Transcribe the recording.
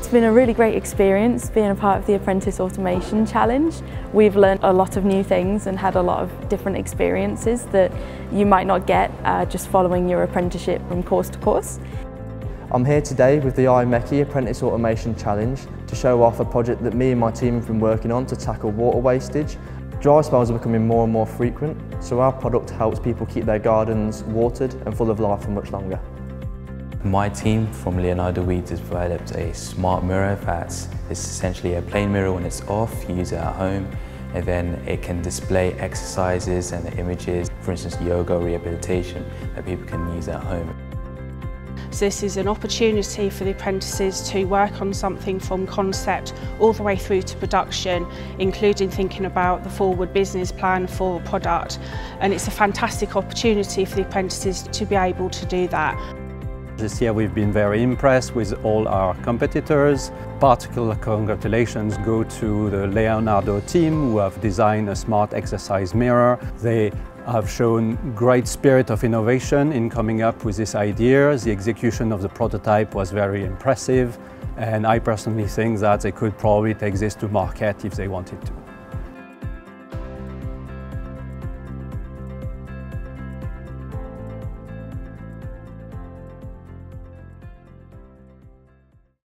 It's been a really great experience being a part of the Apprentice Automation Challenge. We've learned a lot of new things and had a lot of different experiences that you might not get just following your apprenticeship from course to course. I'm here today with the IMechE Apprentice Automation Challenge to show off a project that me and my team have been working on to tackle water wastage. Dry spells are becoming more and more frequent, so our product helps people keep their gardens watered and full of life for much longer. My team from Leonardo Weeds has developed a smart mirror that's essentially a plain mirror when it's off, you use it at home, and then it can display exercises and images, for instance yoga or rehabilitation, that people can use at home. So this is an opportunity for the apprentices to work on something from concept all the way through to production, including thinking about the forward business plan for a product. And it's a fantastic opportunity for the apprentices to be able to do that. This year we've been very impressed with all our competitors. Particular congratulations go to the Leonardo team who have designed a smart exercise mirror. They have shown great spirit of innovation in coming up with this idea. The execution of the prototype was very impressive, and I personally think that they could probably take this to market if they wanted to.